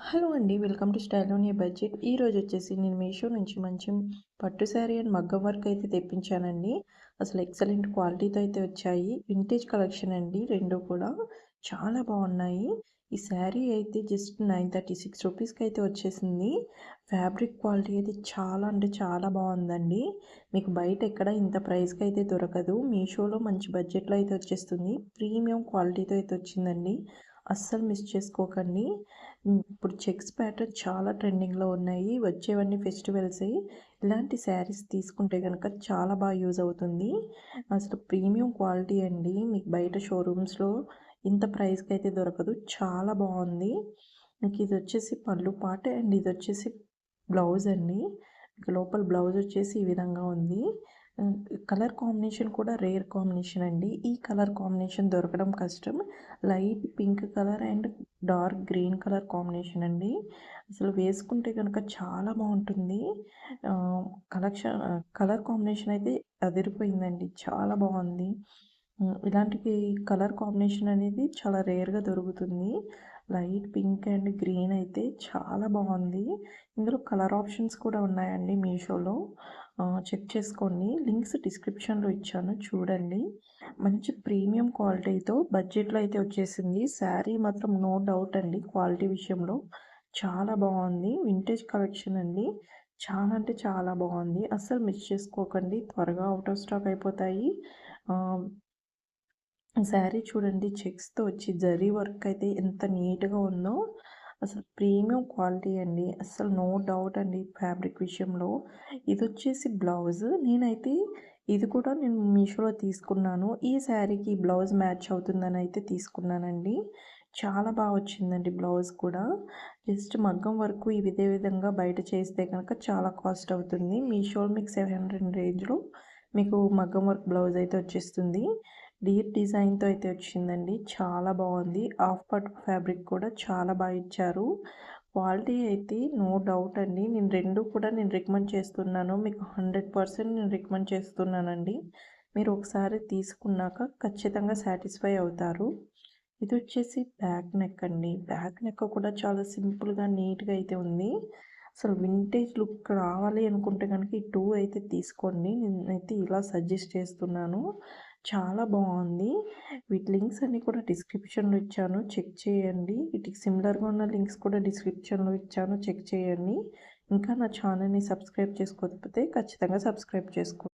Hello అండి. Welcome to style on a budget. ఈరోజు వచ్చేసి నేను మీషో నుంచి మంచి పట్టు శారీ అండ్ మగ్గం వర్క్ అయితే తెప్పించానండి. అసలు ఎక్సలెంట్ క్వాలిటీతో అయితే వచ్చాయి. వింటేజ్ కలెక్షన్ అండి. రెండు కూడా చాలా బాగున్నాయి. ఈ శారీ అయితే జస్ట్ 936 రూపీస్కి అయితే వచ్చేసింది. ఫ్యాబ్రిక్ క్వాలిటీ అయితే చాలా అంటే చాలా బాగుందండి. మీకు బయట ఎక్కడ ఇంత ప్రైస్కి అయితే దొరకదు. మీషోలో మంచి బడ్జెట్లో అయితే వచ్చేస్తుంది. ప్రీమియం క్వాలిటీతో అయితే వచ్చిందండి. అస్సలు మిస్ చేసుకోకండి. ఇప్పుడు చెక్స్ ప్యాటర్న్ చాలా ట్రెండింగ్‌లో ఉన్నాయి. వచ్చేవన్నీ ఫెస్టివల్సే. ఇలాంటి శారీస్ తీసుకుంటే గనక చాలా బాగా యూజ్ అవుతుంది. అసలు ప్రీమియం క్వాలిటీ అండి. మీకు బయట షోరూమ్స్‌లో ఇంత ప్రైస్‌కి అయితే దొరకదు. చాలా బాగుంది. మీకు ఇది వచ్చేసి పళ్ళు పార్ట్ అండ్ ఇది వచ్చేసి బ్లౌజ్ అండి. మీకు లోపల బ్లౌజ్ వచ్చేసి ఈ విధంగా ఉంది. కలర్ కాంబినేషన్ కూడా రేర్ కాంబినేషన్ అండి. ఈ కలర్ కాంబినేషన్ దొరకడం కష్టం. Light pink colour and dark green colour combination అండి. అసలు వేసుకుంటే కనుక చాలా బాగుంటుంది. కలర్ కాంబినేషన్ అయితే అదిరిపోయిందండి. చాలా బాగుంది. ఇలాంటి కలర్ కాంబినేషన్ అనేది చాలా రేర్గా దొరుకుతుంది. లైట్ పింక్ అండ్ గ్రీన్ అయితే చాలా బాగుంది. ఇందులో కలర్ ఆప్షన్స్ కూడా ఉన్నాయండి మీషోలో. చెక్ చేసుకోండి. లింక్స్ డిస్క్రిప్షన్లో ఇచ్చాను చూడండి. మంచి ప్రీమియం క్వాలిటీతో బడ్జెట్లో అయితే వచ్చేసింది. శారీ మాత్రం నో డౌట్ అండి క్వాలిటీ విషయంలో చాలా బాగుంది. వింటేజ్ కలెక్షన్ అండి. చాలా అంటే చాలా బాగుంది. అస్సలు మిస్ చేసుకోకండి. త్వరగా అవుట్ ఆఫ్ స్టాక్ అయిపోతాయి. శారీ చూడండి చెక్స్‌తో వచ్చి జరీ వర్క్ అయితే ఎంత నీట్‌గా ఉందో. అసలు ప్రీమియం క్వాలిటీ అండి. అస్సలు నో డౌట్ అండి ఫ్యాబ్రిక్ విషయంలో. ఇదొచ్చేసి బ్లౌజ్. ఇది కూడా నేను మీషోలో తీసుకున్నాను. ఈ శారీకి బ్లౌజ్ మ్యాచ్ అవుతుందని అయితే తీసుకున్నానండి. చాలా బాగా వచ్చిందండి బ్లౌజ్ కూడా. జస్ట్ మగ్గం వర్కు ఇదే విధంగా బయట చేస్తే కనుక చాలా కాస్ట్ అవుతుంది. మీషోలో మీకు 700 రేంజ్‌లో మీకు మగ్గం వర్క్ బ్లౌజ్ అయితే వచ్చేస్తుంది. డీప్ డిజైన్‌తో అయితే వచ్చిందండి. చాలా బాగుంది. హాఫ్ పట్టు ఫ్యాబ్రిక్ కూడా చాలా బాగా ఇచ్చారు. క్వాలిటీ అయితే నో డౌట్ అండి. నేను రికమెండ్ చేస్తున్నాను. మీకు 100% నేను రికమెండ్ చేస్తున్నానండి. మీరు ఒకసారి తీసుకున్నాక ఖచ్చితంగా సాటిస్ఫై అవుతారు. ఇది వచ్చేసి బ్యాక్ నెక్ అండి. బ్యాక్ నెక్ కూడా చాలా సింపుల్‌గా, నీట్‌గా అయితే ఉంది. అసలు వింటేజ్ లుక్ రావాలి అనుకుంటే కనుక ఈ 2 అయితే తీసుకోండి. నేనైతే ఇలా సజెస్ట్ చేస్తున్నాను. చాలా బాగుంది. వీటి లింక్స్ అన్నీ కూడా డిస్క్రిప్షన్‌లో ఇచ్చాను. చెక్ చేయండి. వీటికి సిమిలర్‌గా ఉన్న లింక్స్ కూడా డిస్క్రిప్షన్‌లో ఇచ్చాను. చెక్ చేయండి. ఇంకా నా ఛానల్‌ని సబ్స్క్రైబ్ చేసుకోకపోతే ఖచ్చితంగా సబ్స్క్రైబ్ చేసుకోండి.